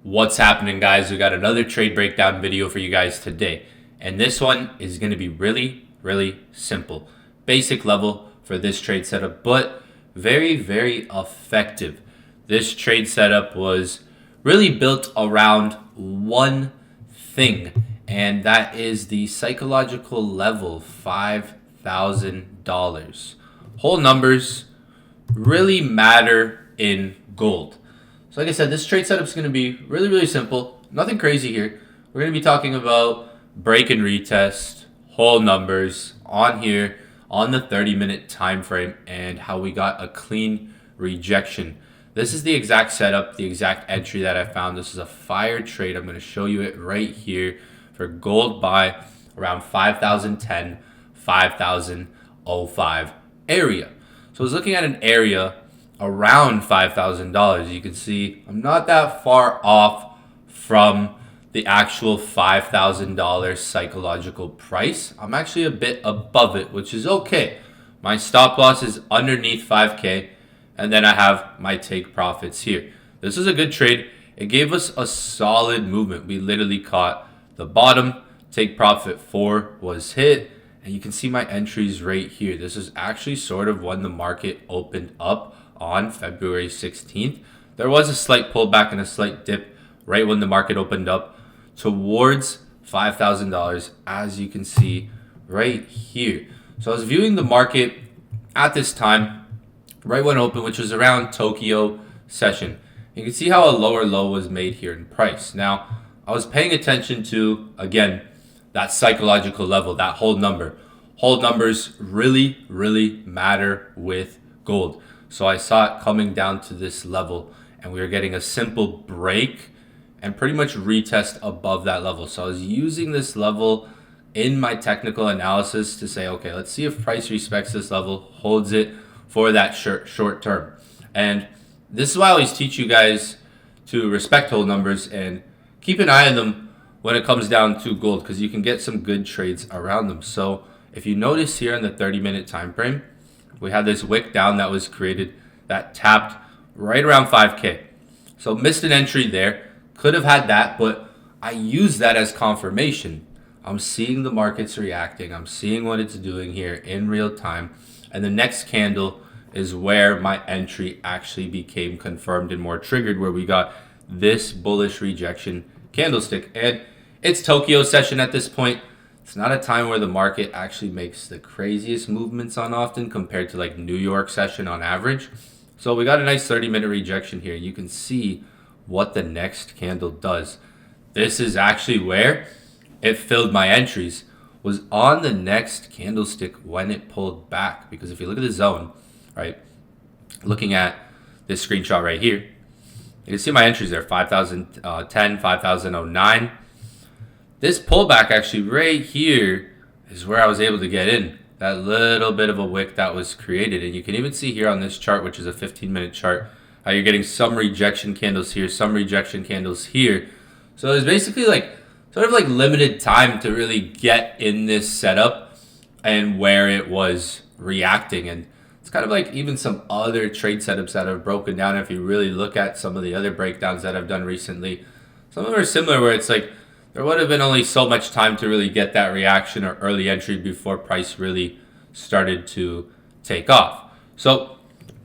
What's happening, guys? We got another trade breakdown video for you guys today. And this one is going to be really simple. Basic level for this trade setup, but very effective. This trade setup was really built around one thing, and that is the psychological level, $5,000. Whole numbers really matter in gold. So like I said, this trade setup is going to be really simple. Nothing crazy here. We're going to be talking about break and retest, whole numbers on here on the 30-minute time frame, and how we got a clean rejection. This is the exact setup, the exact entry that I found. This is a fire trade. I'm going to show you it right here for gold buy around 5,010, 5,005 area. So I was looking at an area around $5,000. You can see I'm not that far off from the actual $5,000 psychological price. I'm actually a bit above it, which is okay. My stop loss is underneath 5K, and then I have my take profits here. This is a good trade. It gave us a solid movement. We literally caught the bottom. Take profit 4 was hit, and you can see my entries right here. This is actually sort of when the market opened up on February 16th. There was a slight pullback and a slight dip right when the market opened up towards $5,000, as you can see right here. So I was viewing the market at this time, right when open, which was around Tokyo session. You can see how a lower low was made here in price. Now, I was paying attention to, again, that psychological level, that hold number. Hold numbers really matter with gold. So I saw it coming down to this level, and we were getting a simple break and pretty much retest above that level. So I was using this level in my technical analysis to say, okay, let's see if price respects this level, holds it for that short term. And this is why I always teach you guys to respect hold numbers and keep an eye on them when it comes down to gold, because you can get some good trades around them. So if you notice here on the 30-minute time frame, we had this wick down that was created that tapped right around 5K. So missed an entry there. Could have had that, but I use that as confirmation. I'm seeing the markets reacting. I'm seeing what it's doing here in real time. And the next candle is where my entry actually became confirmed and more triggered, where we got this bullish rejection candlestick. And it's Tokyo session at this point. It's not a time where the market actually makes the craziest movements on often compared to like New York session on average. So we got a nice 30-minute rejection here. You can see what the next candle does. This is actually where it filled my entries, was on the next candlestick when it pulled back. Because if you look at the zone, right, looking at this screenshot right here, you can see my entries there, 5,010, 5,009. This pullback actually right here is where I was able to get in. That little bit of a wick that was created. And you can even see here on this chart, which is a 15-minute chart, how you're getting some rejection candles here, some rejection candles here. So it's basically like sort of like limited time to really get in this setup and where it was reacting. And it's kind of like even some other trade setups that have broken down. If you really look at some of the other breakdowns that I've done recently, some of them are similar, where it's like there would have been only so much time to really get that reaction or early entry before price really started to take off. So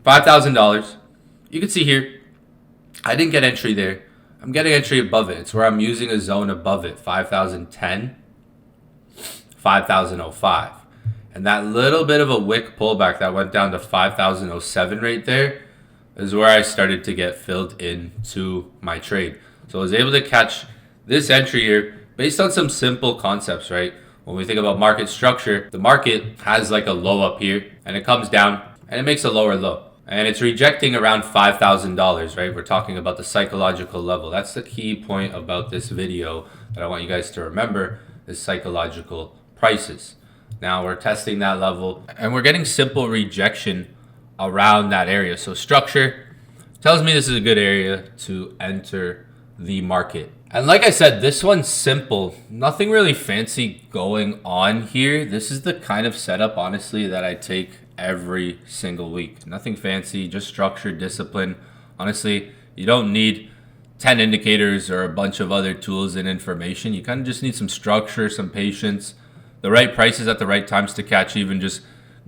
$5,000, you can see here, I didn't get entry there. I'm getting entry above it. It's where I'm using a zone above it, 5,010, 5,005. And that little bit of a wick pullback that went down to 5,007 right there is where I started to get filled into my trade. So I was able to catch this entry here based on some simple concepts, right? When we think about market structure, the market has like a low up here, and it comes down and it makes a lower low. And it's rejecting around $5,000, right? We're talking about the psychological level. That's the key point about this video that I want you guys to remember, is psychological prices. Now we're testing that level and we're getting simple rejection around that area. So structure tells me this is a good area to enter the market. And like I said, this one's simple. Nothing really fancy going on here. This is the kind of setup, honestly, that I take every single week. Nothing fancy, just structure, discipline. Honestly, you don't need 10 indicators or a bunch of other tools and information. You kind of just need some structure, some patience, the right prices at the right times to catch even just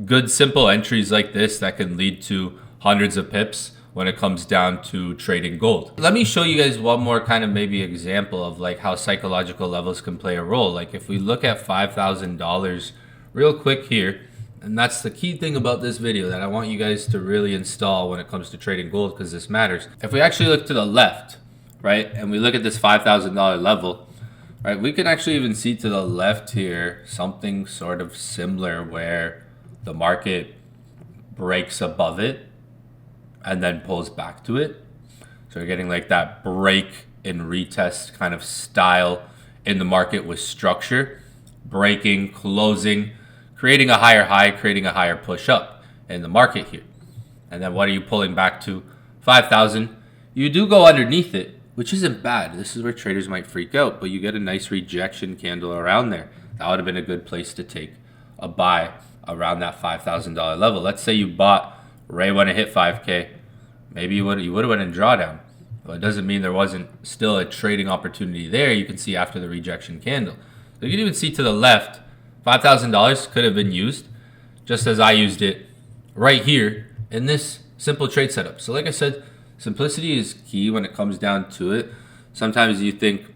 good simple entries like this that can lead to hundreds of pips when it comes down to trading gold. Let me show you guys one more kind of maybe example of like how psychological levels can play a role. Like if we look at $5,000 real quick here, and that's the key thing about this video that I want you guys to really install when it comes to trading gold, because this matters. If we actually look to the left, right, and we look at this $5,000 level, right, we can actually even see to the left here something sort of similar where the market breaks above it and then pulls back to it. So we're getting like that break and retest kind of style in the market with structure, breaking, closing, creating a higher high, creating a higher push up in the market here. And then what are you pulling back to? 5,000. You do go underneath it, which isn't bad. This is where traders might freak out, but you get a nice rejection candle around there. That would have been a good place to take a buy around that $5,000 level. Let's say you bought right when it hit 5K. Maybe you would have went in drawdown. But it doesn't mean there wasn't still a trading opportunity there. You can see after the rejection candle. So you can even see to the left, $5,000 could have been used just as I used it right here in this simple trade setup. So like I said, simplicity is key when it comes down to it. Sometimes you think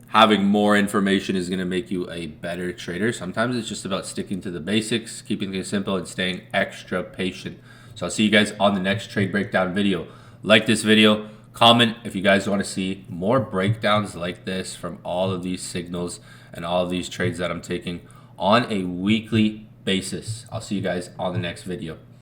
having more information is going to make you a better trader. Sometimes it's just about sticking to the basics, keeping things simple, and staying extra patient. So I'll see you guys on the next trade breakdown video. Like this video, comment if you guys want to see more breakdowns like this from all of these signals and all of these trades that I'm taking on a weekly basis. I'll see you guys on the next video.